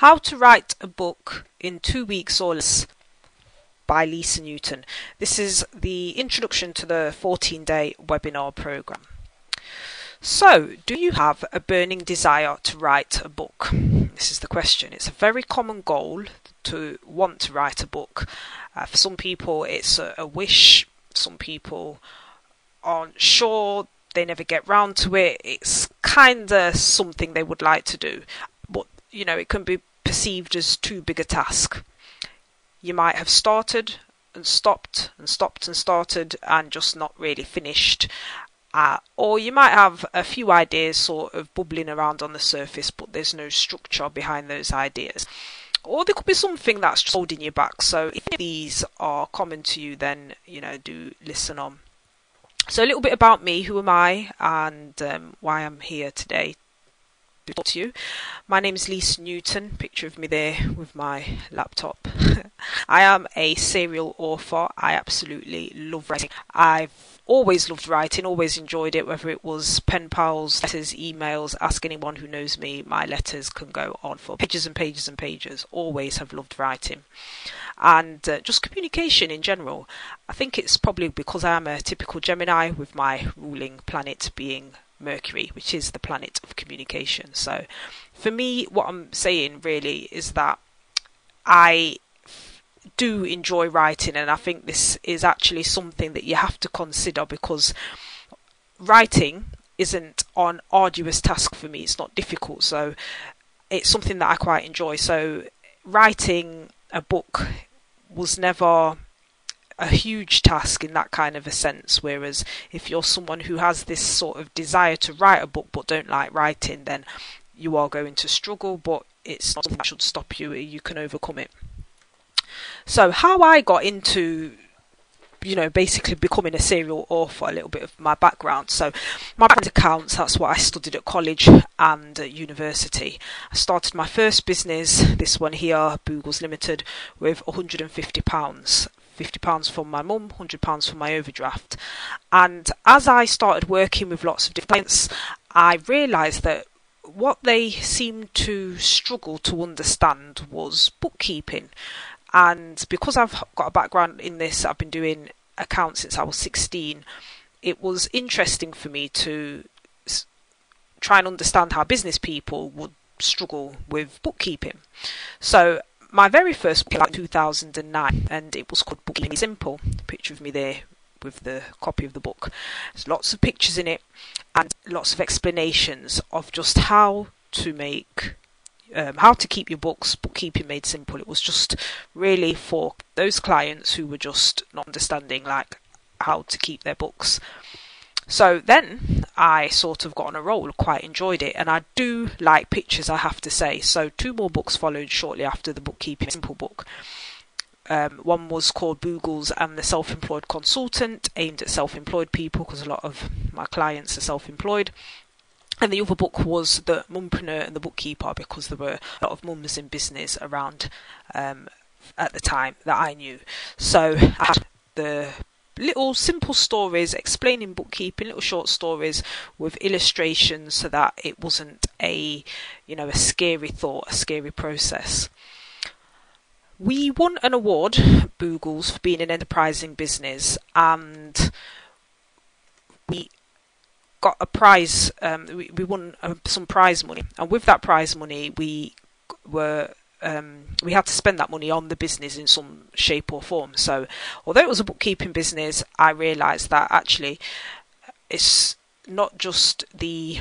How to Write a Book in 2 Weeks or Less by Lisa Newton. This is the introduction to the 14-day webinar program. So, do you have a burning desire to write a book? This is the question. It's a very common goal to want to write a book. For some people it's a wish, some people aren't sure, they never get round to it. It's kind of something they would like to do, but it can be perceived as too big a task. You might have started and stopped and stopped and started and just not really finished. Or you might have a few ideas sort of bubbling around on the surface, but there's no structure behind those ideas. Or there could be something that's just holding you back. So if these are common to you, then do listen on. So a little bit about me, who am I, and why I'm here today to talk to you. My name is Lisa Newton, picture of me there with my laptop. I am a serial author. I absolutely love writing. I've always loved writing, always enjoyed it, whether it was pen pals, letters, emails. Ask anyone who knows me, my letters can go on for pages and pages and pages. Always have loved writing. And just communication in general. I think it's probably because I am a typical Gemini, with my ruling planet being Mercury, which is the planet of communication. So for me, what I'm saying really is that I do enjoy writing, and I think this is actually something that you have to consider, because writing isn't an arduous task for me. It's not difficult, so it's something that I quite enjoy. So writing a book was never a huge task in that kind of a sense, whereas if you're someone who has this sort of desire to write a book but don't like writing, then you are going to struggle, but it's not something that should stop you. You can overcome it. So how I got into basically becoming a serial author, a little bit of my background. So my background is accounts. That's what I studied at college and at university. I started my first business, this one here, Boogles Limited, with £150. £50 from my mum, £100 from my overdraft. And as I started working with lots of different clients, I realised that what they seemed to struggle to understand was bookkeeping. And because I've got a background in this, I've been doing accounts since I was 16, it was interesting for me to try and understand how business people would struggle with bookkeeping. So my very first book came out in 2009, and it was called Bookkeeping Made Simple. A picture of me there with the copy of the book. There's lots of pictures in it and lots of explanations of just how to keep your books, bookkeeping made simple. It was just really for those clients who were just not understanding how to keep their books. So then I sort of got on a roll, quite enjoyed it, and I do like pictures, I have to say. So 2 more books followed shortly after the Bookkeeping Simple book. One was called Boogles and the Self-Employed Consultant, aimed at self-employed people, because a lot of my clients are self-employed. And the other book was The Mumpreneur and the Bookkeeper, because there were a lot of mums in business around at the time that I knew. So I had the little simple stories explaining bookkeeping, little short stories with illustrations, so that it wasn't a scary thought, a scary process. We won an award, Boogles, for being an enterprising business, and we got a prize. We won some prize money, and with that prize money, we had to spend that money on the business in some shape or form. So, although it was a bookkeeping business, I realised that actually it's not just the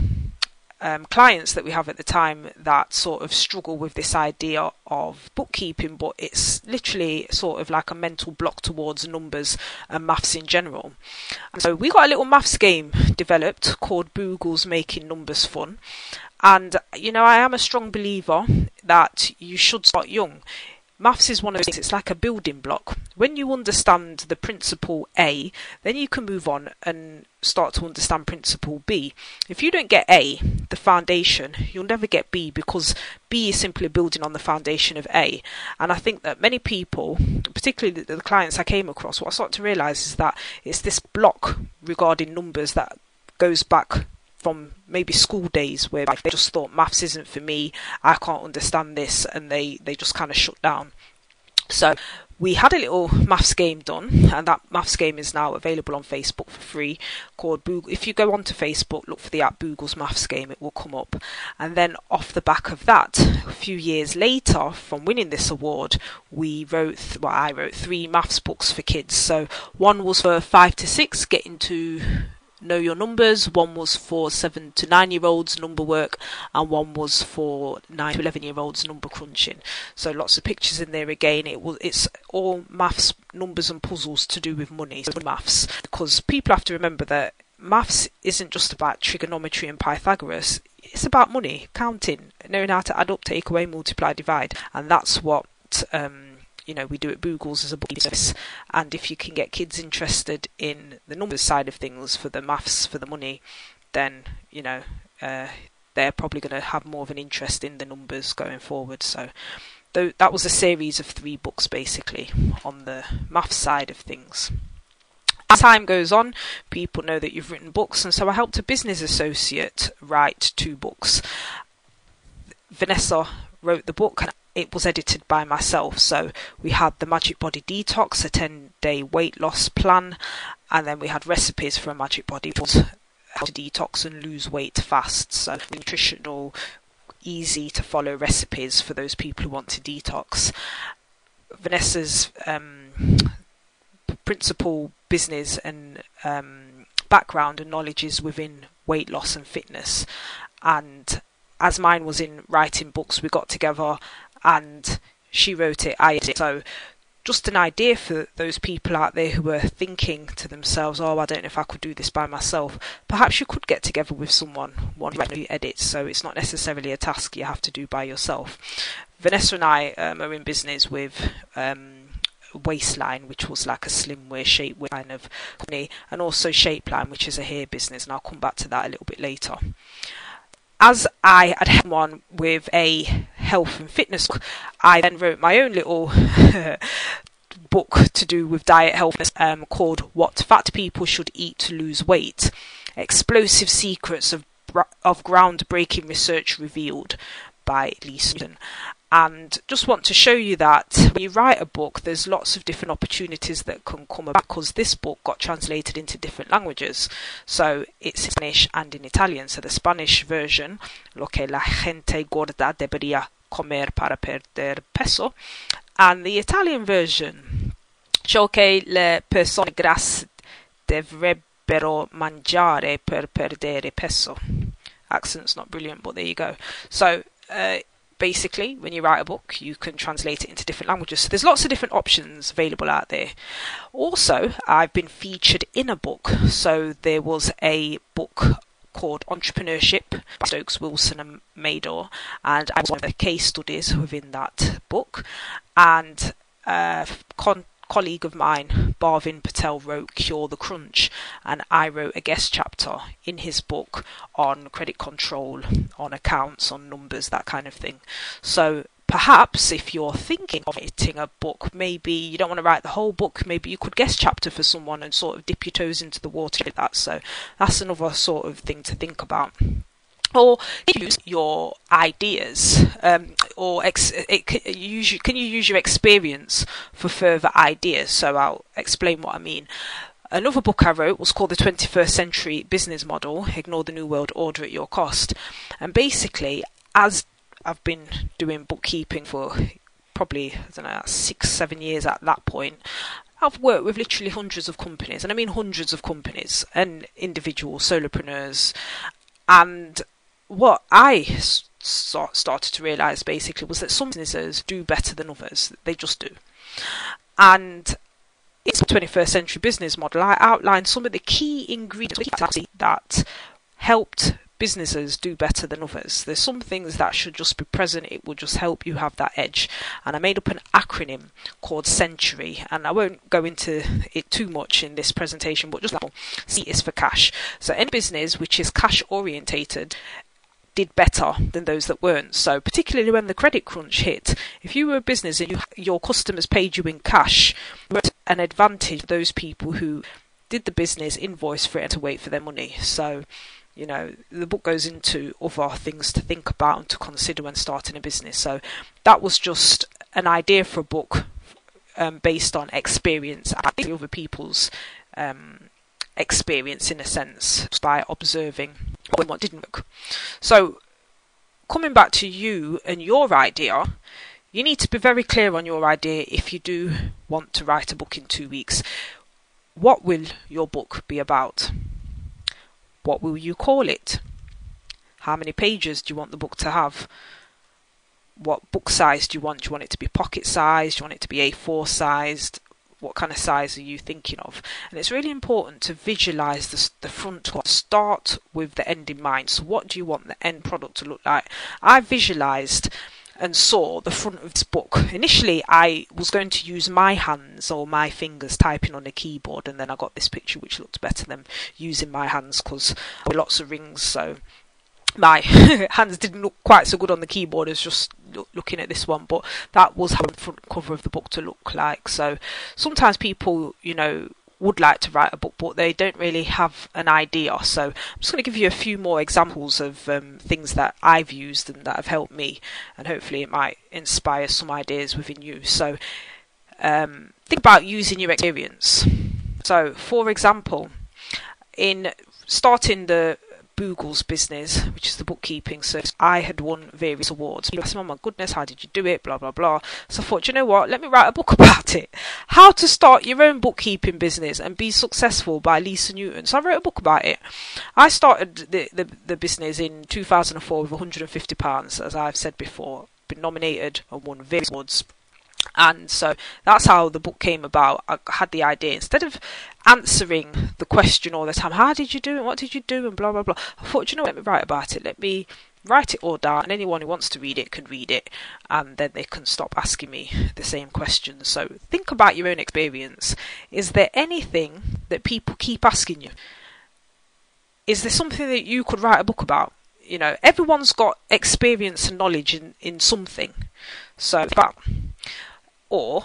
clients that we have at the time that sort of struggle with this idea of bookkeeping, but it's literally sort of like a mental block towards numbers and maths in general. And so we got a little maths game developed called Boogles Making Numbers Fun. And I am a strong believer that you should start young. Maths is one of those things, it's like a building block. When you understand the principle A, then you can move on and start to understand principle B. If you don't get A, the foundation, you'll never get B, because B is simply building on the foundation of A. And I think that many people, particularly the clients I came across, what I started to realise is that it's this block regarding numbers that goes back from maybe school days where they just thought maths isn't for me, I can't understand this, and they just kind of shut down. So we had a little maths game done, and that maths game is now available on Facebook for free, called Boogle. If you go onto Facebook, look for the app Boogle's Maths Game, it will come up. And then off the back of that, a few years later, from winning this award, I wrote 3 maths books for kids. So one was for 5 to 6, getting to know your numbers, one was for 7 to 9 year olds, number work, and one was for 9 to 11 year olds, number crunching. So lots of pictures in there again. It's all maths, numbers and puzzles to do with money, so maths, because people have to remember that maths isn't just about trigonometry and Pythagoras, it's about money, counting, knowing how to add up, take away, multiply, divide, and that's what we do at Boogles as a book service. And if you can get kids interested in the numbers side of things for the maths, for the money, then they're probably going to have more of an interest in the numbers going forward. So that was a series of 3 books basically on the maths side of things. As time goes on, people know that you've written books, and so I helped a business associate write 2 books. Vanessa wrote the book, and it was edited by myself. So we had the Magic Body Detox, a 10-day weight loss plan, and then we had recipes for a Magic Body how to detox and lose weight fast. So nutritional, easy to follow recipes for those people who want to detox. Vanessa's principal business and background and knowledge is within weight loss and fitness, and as mine was in writing books, we got together and she wrote it, I did it. So just an idea for those people out there who are thinking to themselves, I don't know if I could do this by myself. Perhaps you could get together with someone who edits, so it's not necessarily a task you have to do by yourself. Vanessa and I are in business with Waistline, which was like a slimwear, shapewear kind of company, and also Shapeline, which is a hair business, and I'll come back to that a little bit later. As I had helped one with a health and fitness book, I then wrote my own little book to do with diet health called What Fat People Should Eat to Lose Weight, Explosive Secrets of Groundbreaking Research Revealed, by Lisa Newton. And just want to show you that when you write a book, there's lots of different opportunities that can come about, because this book got translated into different languages. So it's in Spanish and in Italian. So the Spanish version, lo que la gente gorda debería comer para perder peso, and the Italian version, ciò che le persone grasse dovrebbero mangiare per perdere peso. Accent's not brilliant, but there you go. So basically, when you write a book, you can translate it into different languages. So there's lots of different options available out there. Also, I've been featured in a book. So there was a book called Entrepreneurship by Stokes, Wilson and Mador, and I was one of the case studies within that book. And colleague of mine, Bhavin Patel, wrote Cure the Crunch, and I wrote a guest chapter in his book on credit control, on accounts, on numbers, that kind of thing. So perhaps if you're thinking of writing a book, maybe you don't want to write the whole book, maybe you could guest chapter for someone and sort of dip your toes into the water with that. So that's another sort of thing to think about. Or use your ideas, can you use your experience for further ideas? So I'll explain what I mean. Another book I wrote was called The 21st Century Business Model, Ignore the New World Order at Your Cost. And basically, as I've been doing bookkeeping for probably, 6-7 years at that point, I've worked with literally hundreds of companies, and I mean hundreds of companies and individual solopreneurs. And what I started to realise basically was that some businesses do better than others. They just do. And it's the 21st Century Business Model. I outlined some of the key ingredients that helped businesses do better than others. There's some things that should just be present. It will just help you have that edge. And I made up an acronym called Century, and I won't go into it too much in this presentation, but just C is for cash. So any business which is cash orientated did better than those that weren't. So particularly when the credit crunch hit, if you were a business and your customers paid you in cash, you had an advantage for those people who did the business, invoice for it, and to wait for their money. So the book goes into other things to think about and to consider when starting a business. So that was just an idea for a book based on experience and other people's experience, in a sense, by observing what didn't work. So coming back to you and your idea, you need to be very clear on your idea if you do want to write a book in 2 weeks. What will your book be about? What will you call it? How many pages do you want the book to have? What book size do you want? Do you want it to be pocket sized? Do you want it to be A4 sized? What kind of size are you thinking of? And it's really important to visualize the front. Start with the end in mind. So what do you want the end product to look like? I visualized and saw the front of this book. Initially, I was going to use my hands or my fingers typing on a keyboard, and then I got this picture which looked better than using my hands because there were lots of rings, so my hands didn't look quite so good on the keyboard as just looking at this one. But that was how the front cover of the book to look like. So sometimes people, would like to write a book, but they don't really have an idea. So I'm just going to give you a few more examples of things that I've used and that have helped me, and hopefully it might inspire some ideas within you. So think about using your experience. So for example, in starting the Boogles business, which is the bookkeeping service, I had won various awards. I said, oh my goodness, how did you do it? Blah, blah, blah. So I thought, you know what? Let me write a book about it. How to Start Your Own Bookkeeping Business and Be Successful by Lisa Newton. So I wrote a book about it. I started the business in 2004 with £150, as I've said before. Been nominated and won various awards. And so that's how the book came about. I had the idea. Instead of answering the question all the time, how did you do it? What did you do? And blah, blah, blah. I thought, let me write about it. Let me write it all down. And anyone who wants to read it can read it. And then they can stop asking me the same questions. So think about your own experience. Is there anything that people keep asking you? Is there something that you could write a book about? Everyone's got experience and knowledge in something. So or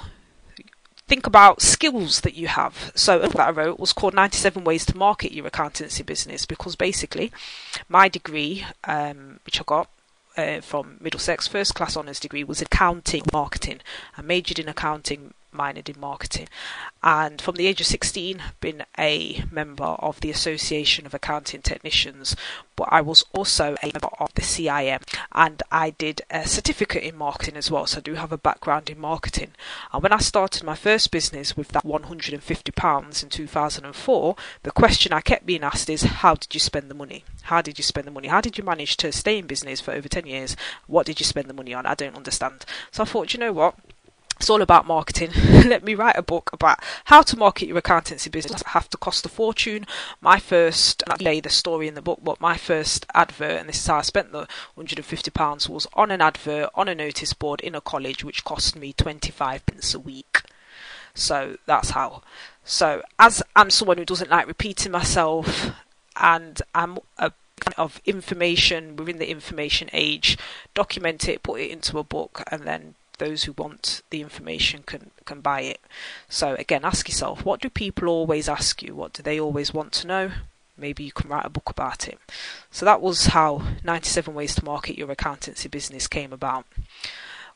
think about skills that you have. So a book that I wrote was called 97 Ways to Market Your Accountancy Business, because basically my degree, which I got from Middlesex, first class honours degree, was accounting marketing. I majored in accounting, minored in marketing, and from the age of 16 been a member of the Association of Accounting Technicians, but I was also a member of the CIM, and I did a certificate in marketing as well, so I do have a background in marketing. And when I started my first business with that £150 in 2004, the question I kept being asked is, how did you spend the money? How did you spend the money? How did you manage to stay in business for over 10 years? What did you spend the money on? I don't understand. So I thought, you know what? It's all about marketing. Let me write a book about how to market your accountancy business. I have to cost a fortune. My first, I lay the story in the book, but my first advert, and this is how I spent the £150, was on an advert on a notice board in a college, which cost me 25p a week. So that's how. So as I'm someone who doesn't like repeating myself, and I'm a kind of information within the information age, document it, put it into a book, and then those who want the information can buy it. So again, ask yourself, what do people always ask you? What do they always want to know? Maybe you can write a book about it. So that was how 97 Ways to Market Your Accountancy Business came about.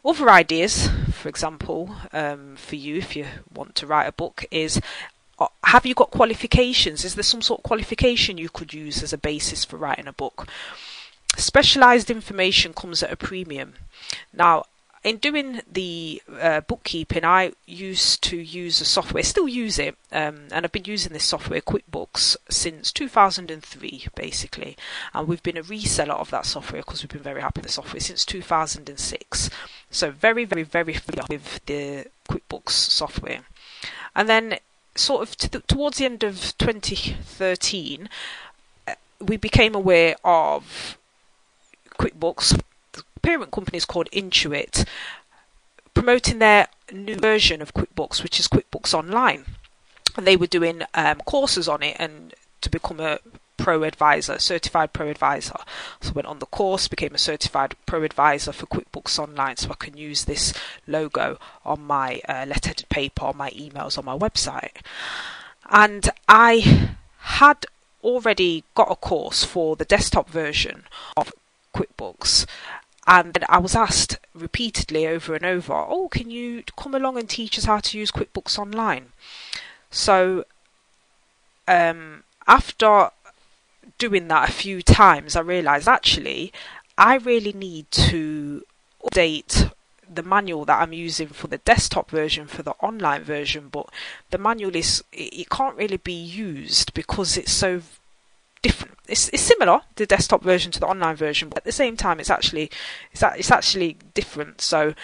Other ideas, for example, for you if you want to write a book, is have you got qualifications? Is there some sort of qualification you could use as a basis for writing a book? Specialised information comes at a premium. Now, in doing the bookkeeping, I used to use a software, still use it, and I've been using this software, QuickBooks, since 2003, basically. And we've been a reseller of that software because we've been very happy with the software since 2006. So very, very, very familiar with the QuickBooks software. And then sort of towards the end of 2013, we became aware of QuickBooks. The parent company is called Intuit, promoting their new version of QuickBooks, which is QuickBooks Online. And they were doing courses on it and to become a pro advisor, certified pro advisor. So I went on the course, became a certified pro advisor for QuickBooks Online, so I can use this logo on my letterheaded paper, on my emails, on my website. And I had already got a course for the desktop version of QuickBooks, and then I was asked repeatedly over and over, oh, can you come along and teach us how to use QuickBooks Online? So after doing that a few times, I realised actually I really need to update the manual that I'm using for the desktop version for the online version, but the manual it can't really be used because it's so different. It's similar, the desktop version to the online version, but at the same time it's actually different. So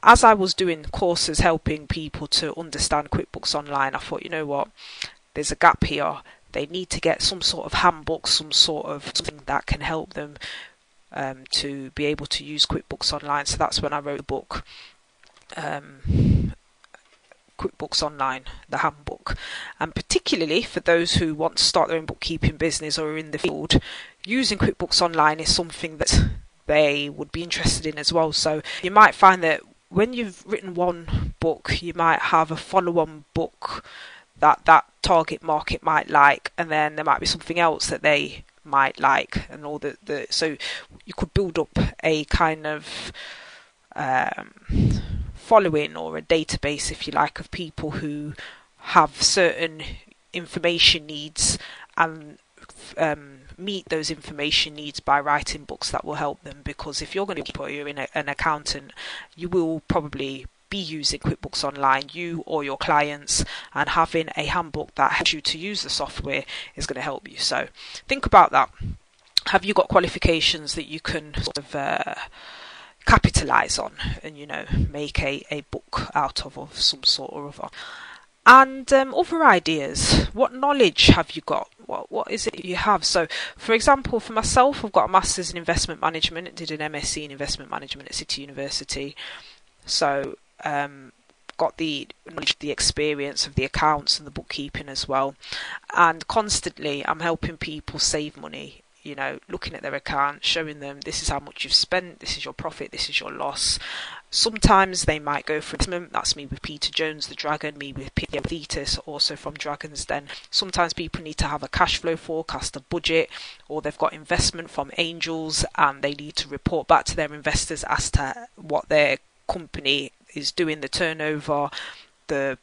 as I was doing courses helping people to understand QuickBooks Online, I thought, you know what, there's a gap here. They need to get some sort of handbook, some sort of something that can help them to be able to use QuickBooks Online. So that's when I wrote the book, QuickBooks Online, the handbook. And particularly for those who want to start their own bookkeeping business or are in the field, using QuickBooks Online is something that they would be interested in as well. So you might find that when you've written one book, you might have a follow-on book that target market might like, and then there might be something else that they might like, and all so you could build up a kind of following or a database, if you like, of people who have certain information needs and meet those information needs by writing books that will help them. Because if you're going to be an accountant, you will probably be using QuickBooks Online, you or your clients, and having a handbook that helps you to use the software is going to help you. So think about that. Have you got qualifications that you can sort of capitalize on and, you know, make a book out of some sort or other? And other ideas. What knowledge have you got? What is it you have? So, for example, for myself, I've got a Master's in Investment Management. I did an MSc in Investment Management at City University. So got the knowledge, the experience of the accounts and the bookkeeping as well. And constantly I'm helping people save money, you know, looking at their account, showing them this is how much you've spent, this is your profit, this is your loss. Sometimes they might go for investment. That's me with Peter Jones, the Dragon, me with Peter Thetis, also from Dragon's Den. Sometimes people need to have a cash flow forecast, a budget, or they've got investment from angels and they need to report back to their investors as to what their company is doing, the turnover, the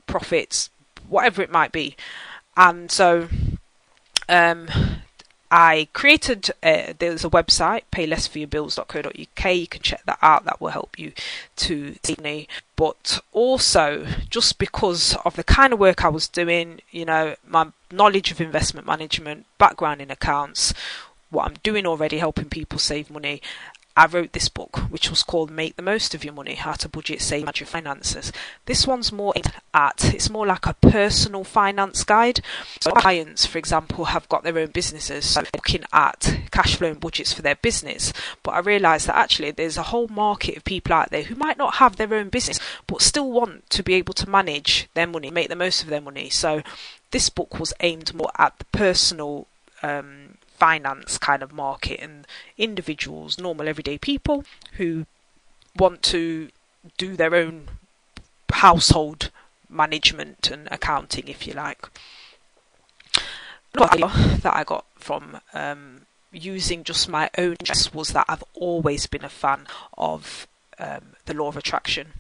profits, whatever it might be. And so I created, there's a website, paylessforyourbills.co.uk. You can check that out. That will help you to save money. But also, just because of the kind of work I was doing, you know, my knowledge of investment management, background in accounts, what I'm doing already, helping people save money, I wrote this book, which was called Make the Most of Your Money, How to Budget, Save, Manage Your Finances. This one's more it's more like a personal finance guide. So clients, for example, have got their own businesses, so looking at cash flow and budgets for their business. But I realised that actually there's a whole market of people out there who might not have their own business, but still want to be able to manage their money, make the most of their money. So this book was aimed more at the personal finance kind of market and individuals, normal everyday people who want to do their own household management and accounting, if you like. Another idea that I got from using just my own interest was that I've always been a fan of the law of attraction.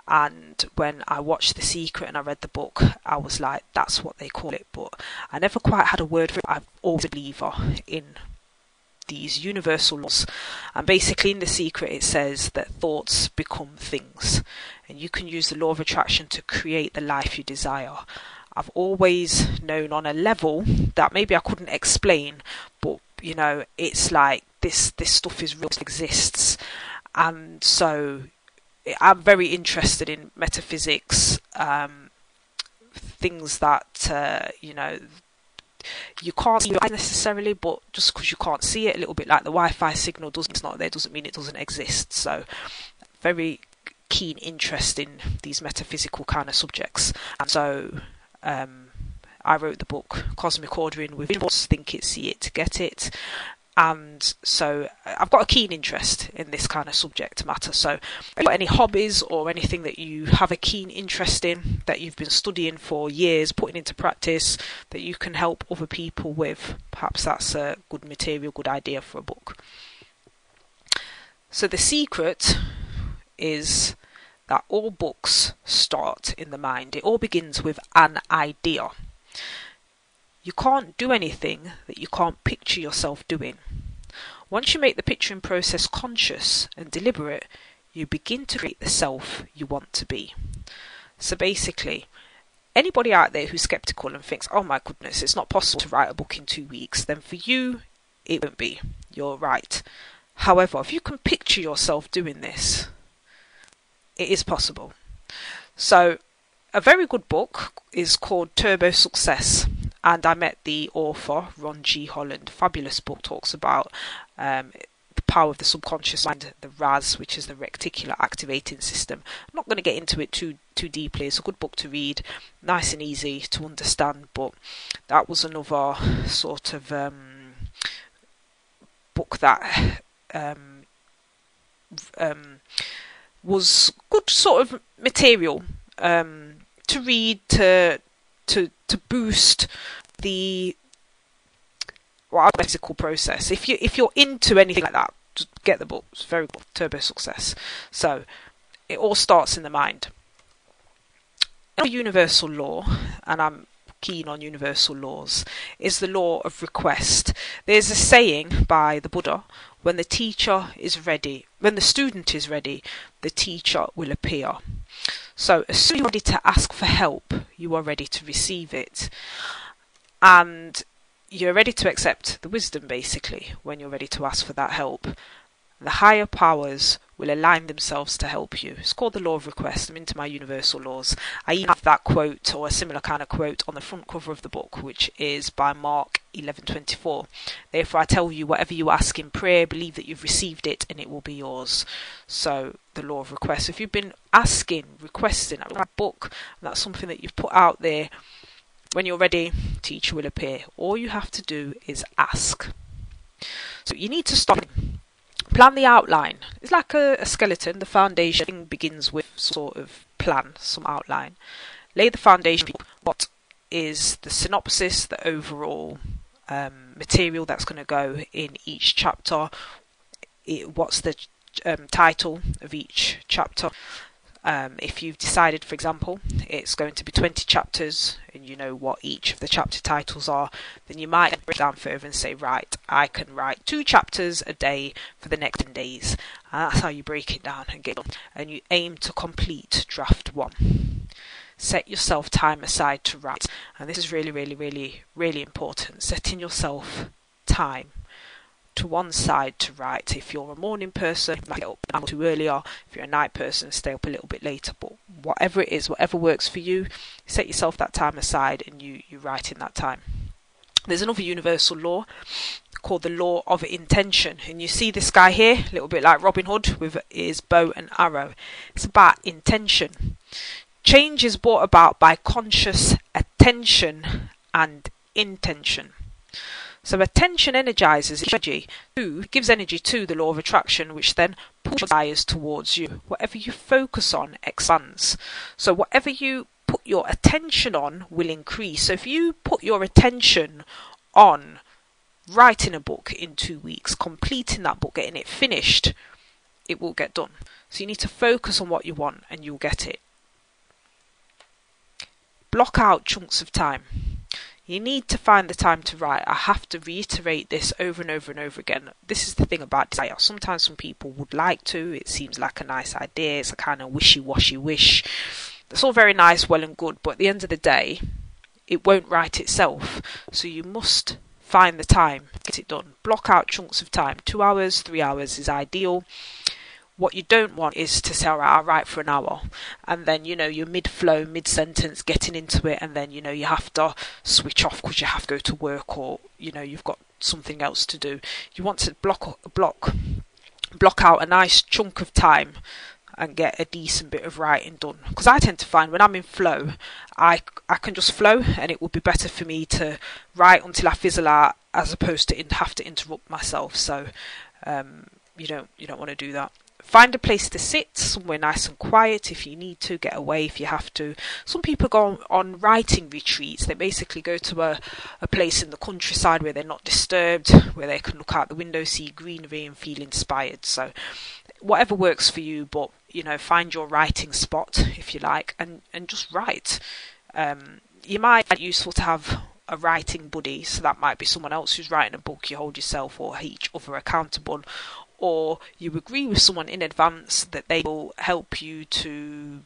And when I watched The Secret and I read the book, I was like, that's what they call it. But I never quite had a word for it. I'm always a believer in these universal laws. And basically in The Secret it says that thoughts become things. And you can use the law of attraction to create the life you desire. I've always known on a level that maybe I couldn't explain, but, you know, it's like this stuff is real, it exists. And so I'm very interested in metaphysics, things that, you know, you can't see it necessarily, but just because you can't see it, a little bit like the Wi-Fi signal it's not there doesn't mean it doesn't exist. So very keen interest in these metaphysical kind of subjects. And so I wrote the book Cosmic Ordering with Visuals, Think It, See It, Get It. And so I've got a keen interest in this kind of subject matter. So if you've got any hobbies or anything that you have a keen interest in that you've been studying for years, putting into practice, that you can help other people with, perhaps that's a good material, good idea for a book. So the secret is that all books start in the mind. It all begins with an idea. You can't do anything that you can't picture yourself doing. Once you make the picturing process conscious and deliberate, you begin to create the self you want to be. So basically, anybody out there who's skeptical and thinks, oh my goodness, it's not possible to write a book in 2 weeks, then for you, it won't be. You're right. However, if you can picture yourself doing this, it is possible. So, a very good book is called Turbo Success. And I met the author, Ron G. Holland. Fabulous book, talks about the power of the subconscious mind, the RAS, which is the reticular activating system. I'm not going to get into it too deeply. It's a good book to read, nice and easy to understand. But that was another sort of book that was good sort of material to read to boost the physical process. If you're into anything like that, just get the book. It's very good. Turbo Success. So it all starts in the mind. A universal law, and I'm keen on universal laws, is the law of request. There's a saying by the Buddha: when the student is ready, the teacher will appear. So as soon as you're ready to ask for help, you are ready to receive it. And you're ready to accept the wisdom, basically, when you're ready to ask for that help. The higher powers will align themselves to help you. It's called the law of request. I'm into my universal laws. I even have that quote, or a similar kind of quote, on the front cover of the book, which is by Mark 11:24. Therefore I tell you, whatever you ask in prayer, believe that you've received it and it will be yours. So the law of request. If you've been requesting a book, and that's something that you've put out there, when you're ready, teacher will appear. All you have to do is ask. So you need to stop. Plan the outline. It's like a skeleton. The foundation begins with sort of plan, some outline. Lay the foundation. What is the synopsis, the overall material that's going to go in each chapter? What's the title of each chapter? If you've decided, for example, it's going to be 20 chapters and you know what each of the chapter titles are, then you might break down further and say, right, I can write 2 chapters a day for the next 10 days. And that's how you break it down and get done. And you aim to complete draft 1. Set yourself time aside to write. And this is really, really, really, really important. Setting yourself time to one side to write. If you're a morning person, you might get up an hour too earlier. If you're a night person, stay up a little bit later. But whatever it is, whatever works for you, set yourself that time aside and you write in that time. There's another universal law called the law of intention. And you see this guy here, a little bit like Robin Hood with his bow and arrow. It's about intention. Change is brought about by conscious attention and intention. So attention energizes energy, gives energy to the law of attraction, which then pulls desires towards you. Whatever you focus on expands. So whatever you put your attention on will increase. So if you put your attention on writing a book in 2 weeks, completing that book, getting it finished, it will get done. So you need to focus on what you want and you'll get it. Block out chunks of time. You need to find the time to write. I have to reiterate this over and over and over again. This is the thing about desire. Sometimes some people would like to. It seems like a nice idea. It's a kind of wishy-washy wish. It's all very nice, well and good, but at the end of the day, it won't write itself. So you must find the time to get it done. Block out chunks of time. 2 hours, 3 hours is ideal. What you don't want is to say, all right, I'll write for an hour. And then, you're mid-flow, mid-sentence, getting into it. And then, you have to switch off because you have to go to work or, you've got something else to do. You want to block out a nice chunk of time and get a decent bit of writing done. Because I tend to find when I'm in flow, I can just flow, and it would be better for me to write until I fizzle out as opposed to have to interrupt myself. So you don't want to do that. Find a place to sit, somewhere nice and quiet. If you need to, get away if you have to. Some people go on writing retreats. They basically go to a place in the countryside where they're not disturbed, where they can look out the window, see greenery and feel inspired. So whatever works for you, but find your writing spot if you like, and just write. You might find it useful to have a writing buddy, so that might be someone else who's writing a book. You hold yourself or each other accountable, or you agree with someone in advance that they will help you to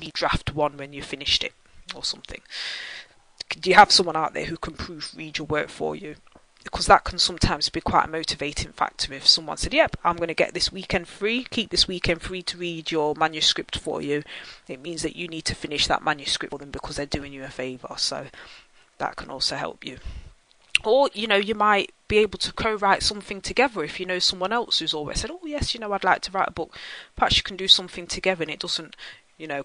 be draft one when you've finished it or something. Do you have someone out there who can proofread your work for you? Because that can sometimes be quite a motivating factor. If someone said, yep, I'm going to get this weekend free, keep this weekend free to read your manuscript for you, it means that you need to finish that manuscript for them because they're doing you a favour. So that can also help you. Or, you might be able to co-write something together if you know someone else who's always said, oh yes, I'd like to write a book. Perhaps you can do something together, and it doesn't,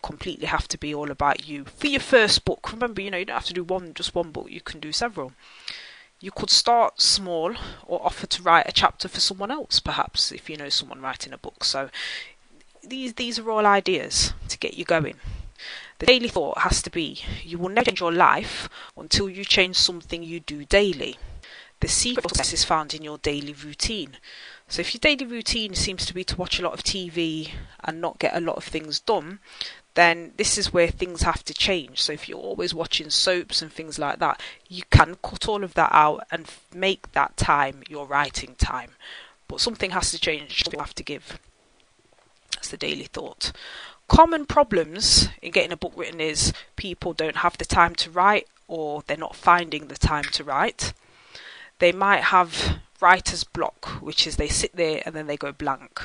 completely have to be all about you. For your first book, remember, you don't have to do just one book, you can do several. You could start small or offer to write a chapter for someone else, perhaps, if you know someone writing a book. So these are all ideas to get you going. The daily thought has to be, you will never change your life until you change something you do daily. The secret of success is found in your daily routine. So if your daily routine seems to be to watch a lot of TV and not get a lot of things done, then this is where things have to change. So if you're always watching soaps and things like that, you can cut all of that out and make that time your writing time. But something has to change, something you have to give. That's the daily thought. Common problems in getting a book written is people don't have the time to write, or they're not finding the time to write. They might have writer's block, which is they sit there and then they go blank.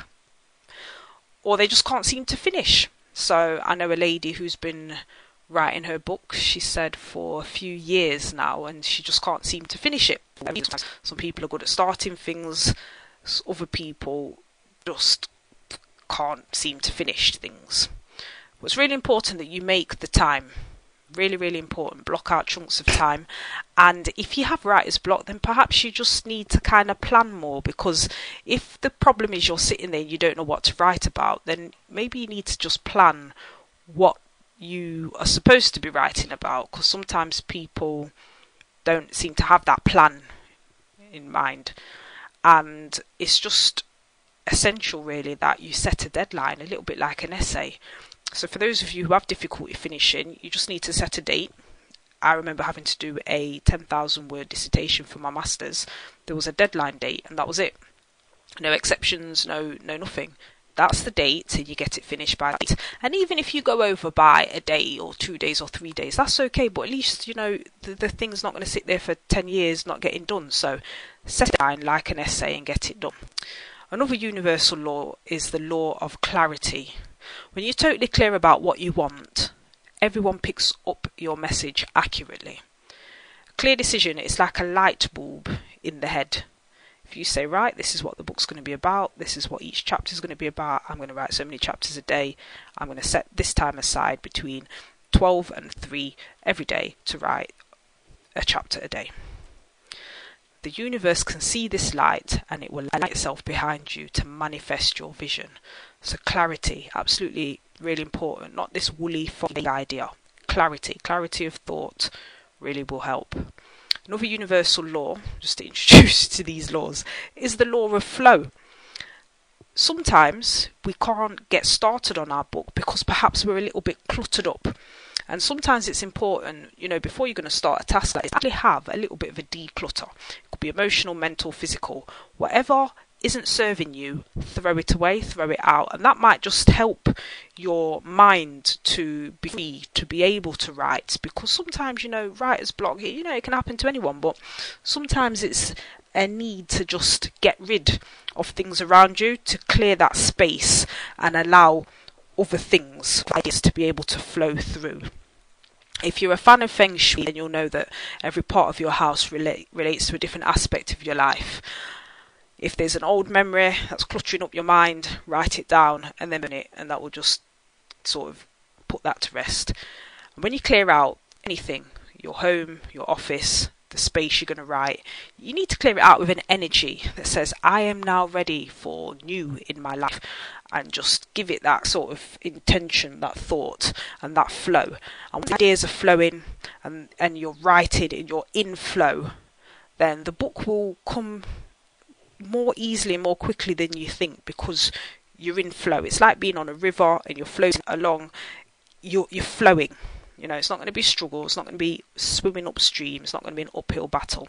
Or they just can't seem to finish. So I know a lady who's been writing her book, she said, for a few years now, and she just can't seem to finish it. Some people are good at starting things, other people just can't seem to finish things. But it's really important that you make the time. Really, really important. Block out chunks of time. And if you have writer's block, then perhaps you just need to kind of plan more, because if the problem is you're sitting there and you don't know what to write about, then maybe you need to just plan what you are supposed to be writing about, because sometimes people don't seem to have that plan in mind. And it's just essential, really, that you set a deadline, a little bit like an essay. So for those of you who have difficulty finishing, you just need to set a date. I remember having to do a 10,000 word dissertation for my masters. There was a deadline date, and that was it. No exceptions, no nothing. That's the date, and you get it finished by that date. And even if you go over by a day or 2 days or 3 days, that's okay, but at least the thing's not going to sit there for 10 years not getting done. So set a deadline like an essay and get it done. Another universal law is the law of clarity. When you're totally clear about what you want, everyone picks up your message accurately. A clear decision is like a light bulb in the head. If you say, right, this is what the book's going to be about, this is what each chapter is going to be about, I'm going to write so many chapters a day, I'm going to set this time aside between 12 and 3 every day to write a chapter a day. The universe can see this light, and it will light itself behind you to manifest your vision. So clarity, absolutely really important. Not this woolly, foggy idea. Clarity of thought really will help. Another universal law, just to introduce to these laws, is the law of flow. Sometimes we can't get started on our book because perhaps we're a little bit cluttered up. And sometimes it's important, before you're going to start a task like this, actually have a little bit of a declutter. It could be emotional, mental, physical. Whatever isn't serving you, throw it away, throw it out. And that might just help your mind to be free, to be able to write. Because sometimes, writer's block, it can happen to anyone. But sometimes it's a need to just get rid of things around you, to clear that space and allow other things, ideas, to be able to flow through. If you're a fan of Feng Shui, then you'll know that every part of your house relates to a different aspect of your life. If there's an old memory that's cluttering up your mind, write it down and then burn it, and that will just sort of put that to rest. And when you clear out anything, your home, your office, the space you're going to write, you need to clear it out with an energy that says, I am now ready for new in my life, and just give it that sort of intention, that thought and that flow. And when ideas are flowing and you're writing and you're in flow, then the book will come more easily and more quickly than you think, because you're in flow. It's like being on a river and you're floating along. You're flowing. It's not going to be struggle. It's not going to be swimming upstream. It's not going to be an uphill battle.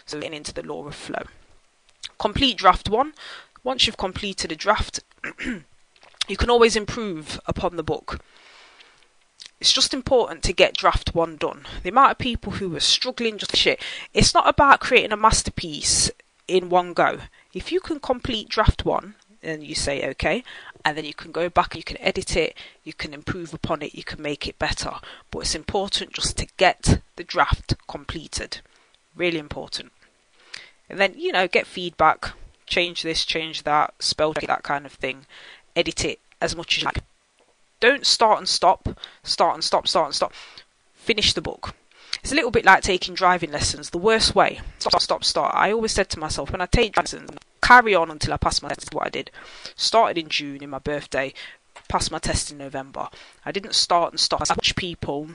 So getting into the law of flow. Complete draft 1. Once you've completed a draft, you can always improve upon the book. It's just important to get draft 1 done. The amount of people who are struggling just shit. It's not about creating a masterpiece in one go. If you can complete draft 1 and you say okay, and then you can go back, you can edit it, you can improve upon it, you can make it better. But it's important just to get the draft completed. Really important. And then, get feedback, change this, change that, spell check, that kind of thing. Edit it as much as you like. Don't start and stop. Finish the book. It's a little bit like taking driving lessons. The worst way. Stop. I always said to myself, when I take lessons, carry on until I pass my test. Is what I did. Started in June, in my birthday, passed my test in November. I didn't start and stop. I watch people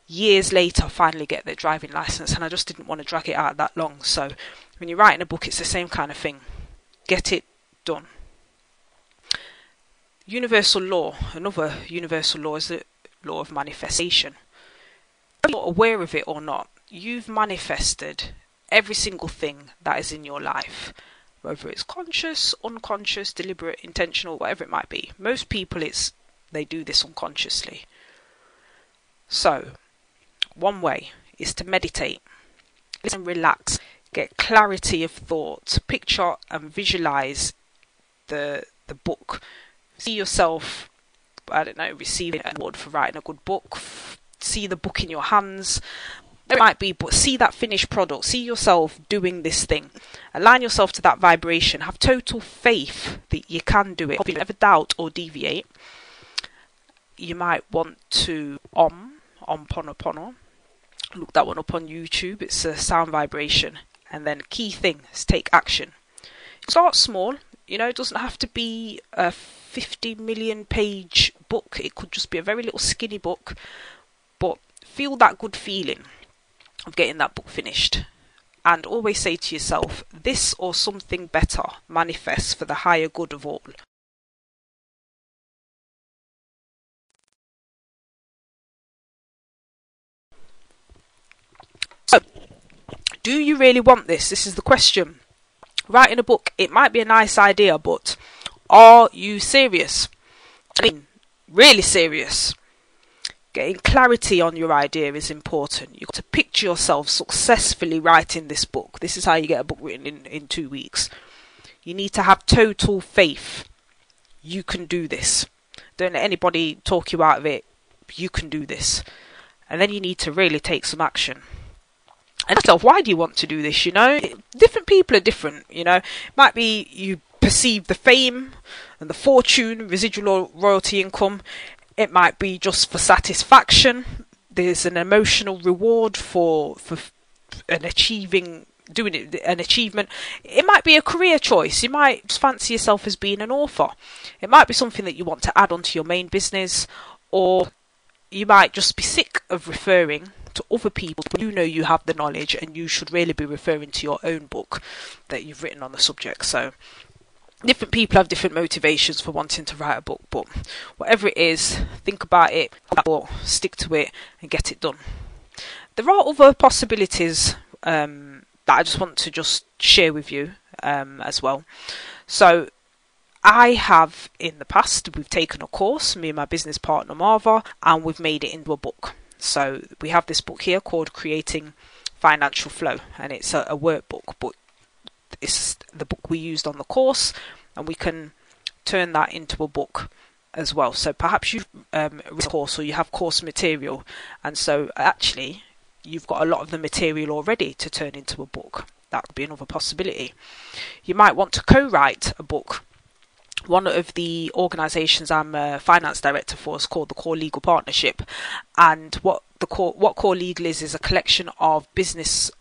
years later finally get their driving license, and I just didn't want to drag it out that long. So when you're writing a book, it's the same kind of thing. Get it done. Universal law. Another universal law is the law of manifestation. Whether you're aware of it or not, you've manifested every single thing that is in your life. Whether it's conscious, unconscious, deliberate, intentional, whatever it might be. Most people, they do this unconsciously. So, one way is to meditate. Listen, relax, get clarity of thought, picture and visualize the book. See yourself, receiving an award for writing a good book. See the book in your hands. It might be, but see that finished product. See yourself doing this thing. Align yourself to that vibration. Have total faith that you can do it. If you ever doubt or deviate, you might want to Ho'oponopono. Look that one up on YouTube. It's a sound vibration. And then key thing is take action. Start small. It doesn't have to be a 50 million page book. It could just be a very little skinny book. But feel that good feeling of getting that book finished. And always say to yourself, this or something better manifests for the higher good of all. So, do you really want this? This is the question. Writing a book, it might be a nice idea, but are you serious? Really serious. Getting clarity on your idea is important. You've got to picture yourself successfully writing this book. This is how you get a book written in 2 weeks. You need to have total faith. You can do this. Don't let anybody talk you out of it. You can do this. And then you need to really take some action. And yourself, why do you want to do this? Different people are different. It might be you perceive the fame and the fortune, residual royalty income. It might be just for satisfaction. There's an emotional reward for an achievement. It might be a career choice. You might just fancy yourself as being an author. It might be something that you want to add onto your main business, or you might just be sick of referring to other people. You have the knowledge, and you should really be referring to your own book that you've written on the subject. So different people have different motivations for wanting to write a book, but whatever it is, think about it, stick to it and get it done. There are other possibilities that I just want to share with you as well. So I have in the past, we've taken a course, me and my business partner Marva, and we've made it into a book. So we have this book here called Creating Financial Flow, and it's a workbook, but it's the book we used on the course, and we can turn that into a book as well. So perhaps you've read a course, or you have course material, and so actually you've got a lot of the material already to turn into a book. That could be another possibility. You might want to co-write a book. One of the organisations I'm a finance director for is called the Core Legal Partnership, and what Core Legal is a collection of businesses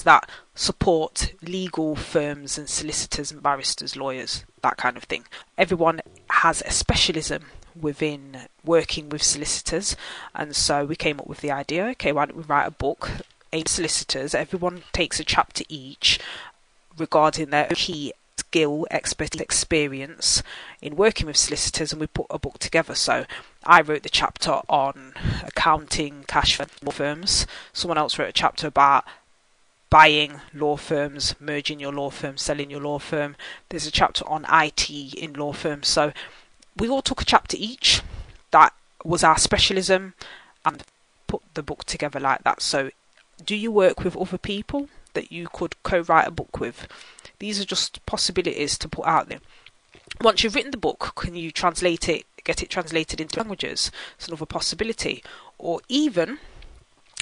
that support legal firms and solicitors and barristers, lawyers, that kind of thing. Everyone has a specialism within working with solicitors, and so we came up with the idea, okay, why don't we write a book aimed at solicitors? Everyone takes a chapter each regarding their key skill, expertise, experience in working with solicitors, and we put a book together. So I wrote the chapter on accounting, cash for law firms. Someone else wrote a chapter about buying law firms, merging your law firm, selling your law firm. There's a chapter on IT in law firms. So we all took a chapter each. That was our specialism, and put the book together like that. So do you work with other people that you could co-write a book with? These are just possibilities to put out there. Once you've written the book, can you translate it, get it translated into languages? It's another possibility. Or even,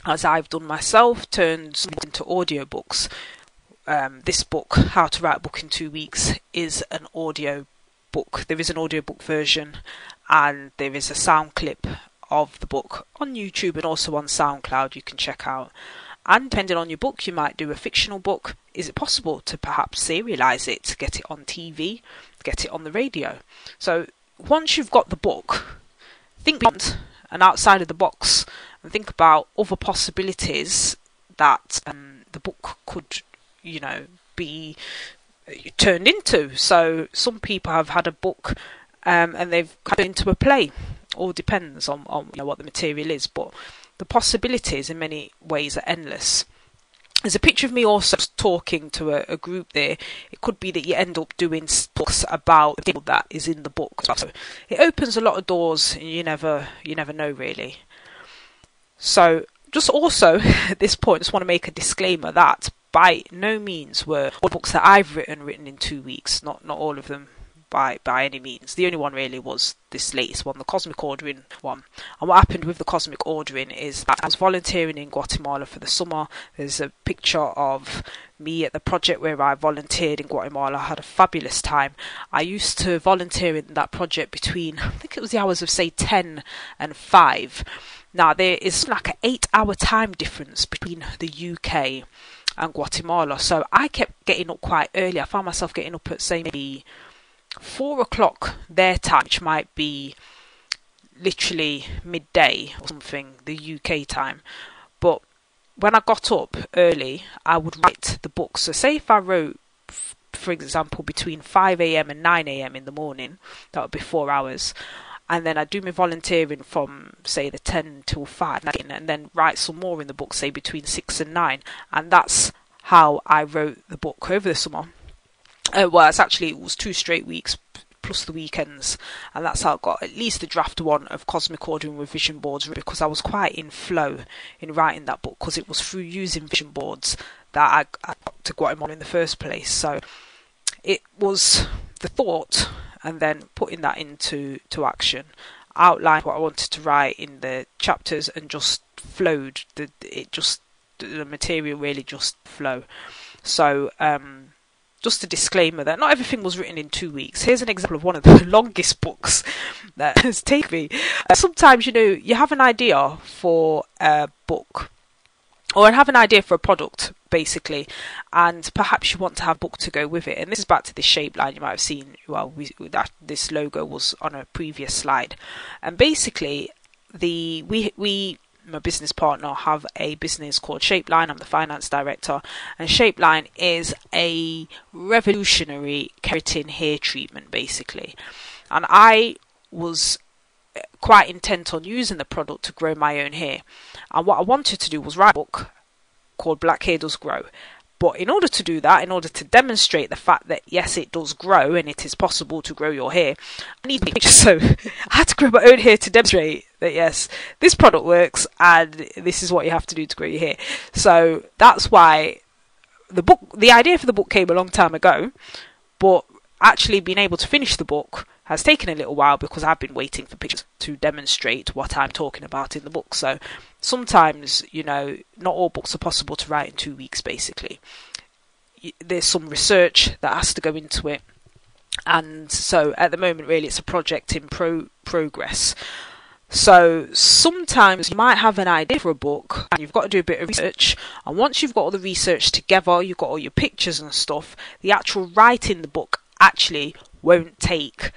as I've done myself, turned into audiobooks. This book, How to Write a Book in 2 Weeks, is an audio book. There is an audiobook version, and there is a sound clip of the book on YouTube and also on SoundCloud you can check out. And depending on your book, you might do a fictional book. Is it possible to perhaps serialise it, get it on TV, get it on the radio? So once you've got the book, think beyond and outside of the box, and think about other possibilities that the book could, be turned into. So some people have had a book and they've cut it into a play. All depends on what the material is, but the possibilities in many ways are endless. There's a picture of me also talking to a group there. It could be that you end up doing books about the thing that is in the book. So it opens a lot of doors, and you never know really. So just also at this point, just want to make a disclaimer that by no means were all the books that I've written in 2 weeks. Not all of them by any means. The only one really was this latest one, the Cosmic Ordering one. And what happened with the Cosmic Ordering is that I was volunteering in Guatemala for the summer. There's a picture of me at the project where I volunteered in Guatemala. I had a fabulous time. I used to volunteer in that project between, I think it was the hours of say 10 and 5. Now there is like an 8-hour time difference between the UK and Guatemala, so I kept getting up quite early. I found myself getting up at say maybe 4 o'clock their time, which might be literally midday or something, the UK time. But when I got up early, I would write the book. So say if I wrote, for example, between 5 a.m. and 9 a.m. in the morning, that would be 4 hours. And then I'd do my volunteering from, say, the 10 till 5, and then write some more in the book, say, between 6 and 9. And that's how I wrote the book over the summer. It was 2 straight weeks plus the weekends, and that's how I got at least the draft one of Cosmic Ordering with vision boards, because I was quite in flow in writing that book, because it was through using vision boards that I got to Guatemala in the first place. So it was the thought and then putting that into action, outlined what I wanted to write in the chapters, and just flowed. The material really just flow. So just a disclaimer that not everything was written in 2 weeks. Here's an example of one of the longest books that has taken me. Sometimes, you have an idea for a book, or have an idea for a product, basically, and perhaps you want to have a book to go with it. And this is back to this shape line you might have seen. Well, this logo was on a previous slide. And basically, my business partner have a business called Shapeline. I'm the finance director, and Shapeline is a revolutionary keratin hair treatment, basically. And I was quite intent on using the product to grow my own hair, and what I wanted to do was write a book called Black Hair Does Grow. But in order to do that, in order to demonstrate the fact that yes, it does grow and it is possible to grow your hair, I need pictures. So I had to grow my own hair to demonstrate that yes, this product works and this is what you have to do to grow your hair. So that's why the idea for the book came a long time ago, but actually being able to finish the book has taken a little while because I've been waiting for pictures to demonstrate what I'm talking about in the book. So sometimes, not all books are possible to write in 2 weeks, basically. There's some research that has to go into it. And so at the moment, really, it's a project in progress. So sometimes you might have an idea for a book and you've got to do a bit of research. And once you've got all the research together, you've got all your pictures and stuff, the actual writing the book actually won't take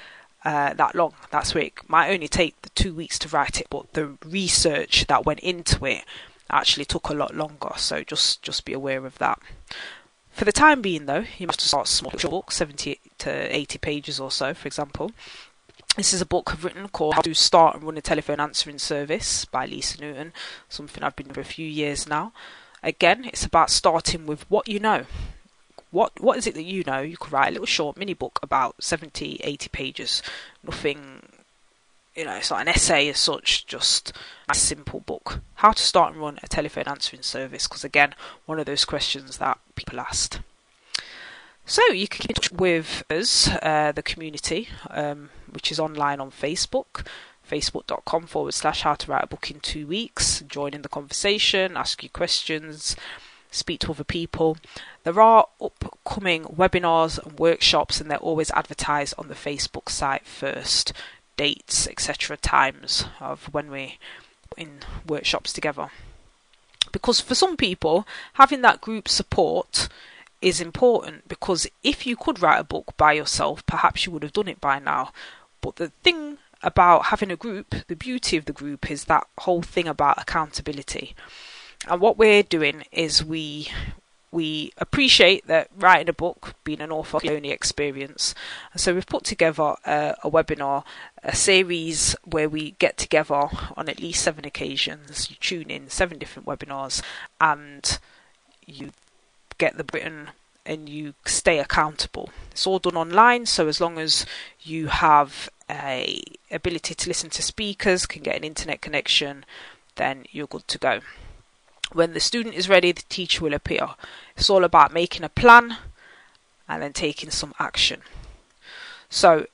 that long. That's where it might only take the 2 weeks to write it, but the research that went into it actually took a lot longer. So just be aware of that. For the time being, though, you must start small books, 70 to 80 pages or so, for example. This is a book I've written called How to Start and Run a Telephone Answering Service by Lisa Newton, something I've been doing for a few years now. Again, it's about starting with what you know. What is it that you know? You could write a little short mini book about 70, 80 pages. Nothing, it's not an essay as such, just a simple book. How to start and run a telephone answering service, because again, one of those questions that people asked. So you can keep in touch with us, the community, which is online on Facebook, facebook.com/how to write a book in 2 weeks. Join in the conversation, ask you questions, speak to other people. There are upcoming webinars and workshops, and they're always advertised on the Facebook site first. Dates, etc., times of when we're in workshops together. Because for some people, having that group support is important, because if you could write a book by yourself, perhaps you would have done it by now. But the thing about having a group, the beauty of the group, is that whole thing about accountability. And what we're doing is we appreciate that writing a book being an author lonely experience, and so we've put together a webinar, a series where we get together on at least 7 occasions. You tune in 7 different webinars and you get the written and you stay accountable. It's all done online, so as long as you have a ability to listen to speakers, can get an internet connection, then you're good to go. When the student is ready, the teacher will appear. It's all about making a plan and then taking some action. So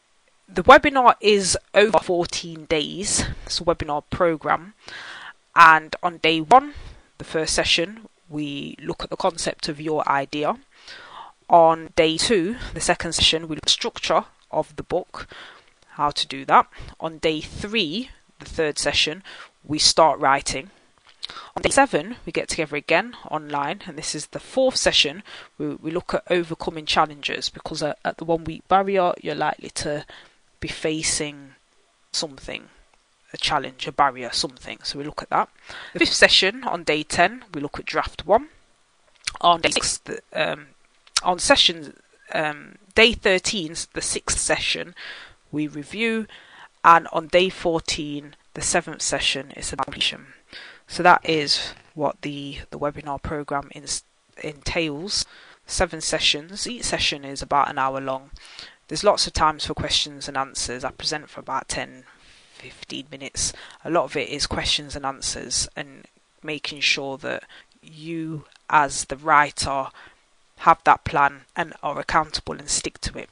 the webinar is over 14 days. It's a webinar program. And on day 1, the first session, we look at the concept of your idea. On day 2, the second session, we look at the structure of the book, how to do that. On day 3, the third session, we start writing. On day 7, we get together again online, and this is the 4th session. We look at overcoming challenges, because at the 1 week barrier, you're likely to be facing something, a challenge, a barrier, something. So we look at that. The 5th session, on day 10, we look at draft 1. On day 6, on session day 13, the 6th session, we review, and on day 14, the 7th session, is about completion. So that is what the webinar program entails. 7 sessions. Each session is about an hour long. There's lots of times for questions and answers. I present for about 10-15 minutes. A lot of it is questions and answers, and making sure that you as the writer have that plan and are accountable and stick to it.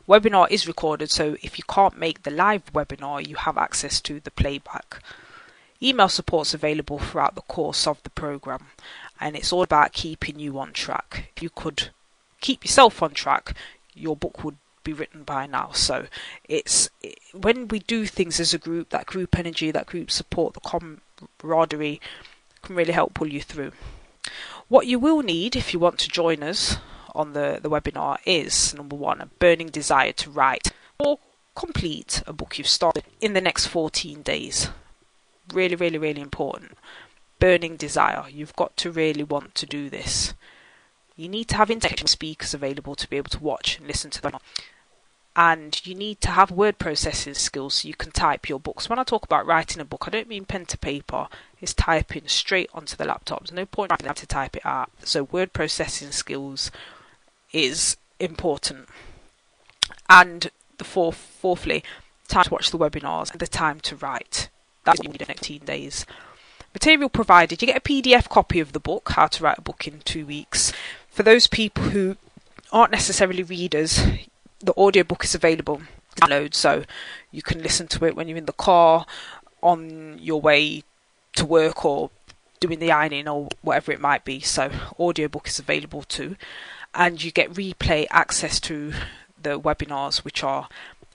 Webinar is recorded, so if you can't make the live webinar, you have access to the playback. Email support's available throughout the course of the program, and it's all about keeping you on track. If you could keep yourself on track, your book would be written by now. So when we do things as a group, that group energy, that group support, the camaraderie can really help pull you through. What you will need if you want to join us on the webinar is, number 1, a burning desire to write or complete a book you've started in the next 14 days. Really, really, really important. Burning desire. You've got to really want to do this. You need to have internet speakers available to be able to watch and listen to them. And you need to have word processing skills so you can type your books. When I talk about writing a book, I don't mean pen to paper. It's typing straight onto the laptop. There's no point in having to type it out. So word processing skills is important. And fourthly, time to watch the webinars and the time to write. That's what you need in 18 days. Material provided. You get a PDF copy of the book, How to Write a Book in 2 Weeks. For those people who aren't necessarily readers, The audiobook is available to download, so you can listen to it when you're in the car, on your way to work, or doing the ironing, or whatever it might be. So audiobook is available too, and you get replay access to the webinars which are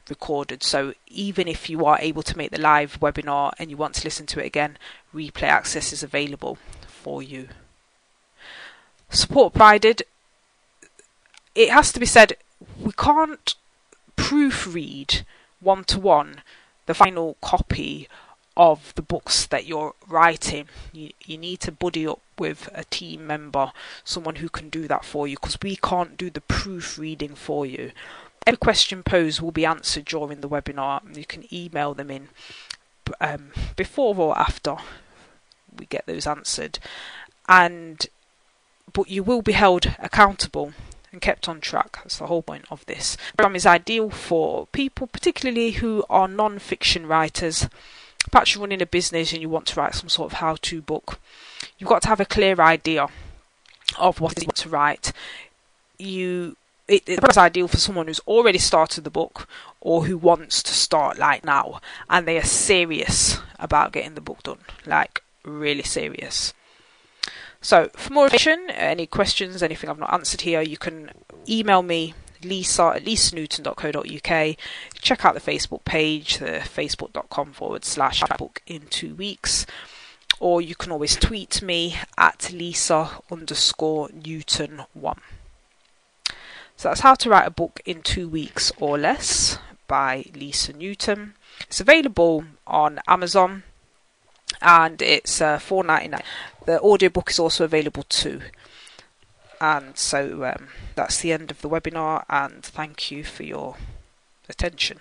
recorded. So even if you are able to make the live webinar and you want to listen to it again, replay access is available for you. Support provided. It has to be said, we can't proofread one-to-one the final copy of the books that you're writing. You need to buddy up with a team member, someone who can do that for you, because we can't do the proofreading for you. Every question posed will be answered during the webinar. You can email them in before or after we get those answered, but you will be held accountable and kept on track. That's the whole point of this. The program is ideal for people, particularly who are non-fiction writers. Perhaps you're running a business and you want to write some sort of how-to book. You've got to have a clear idea of what you want to write. It's ideal for someone who's already started the book, or who wants to start like now, and they are serious about getting the book done, like really serious. So for more information, any questions, anything I've not answered here, you can email me, lisa@lisanewton.co.uk. Check out the Facebook page, the facebook.com/book in 2 weeks. Or you can always tweet me at Lisa_Newton1. So that's how to write a book in 2 weeks or less by Lisa Newton. It's available on Amazon and it's $4.99. The audiobook is also available too. And so that's the end of the webinar, and thank you for your attention.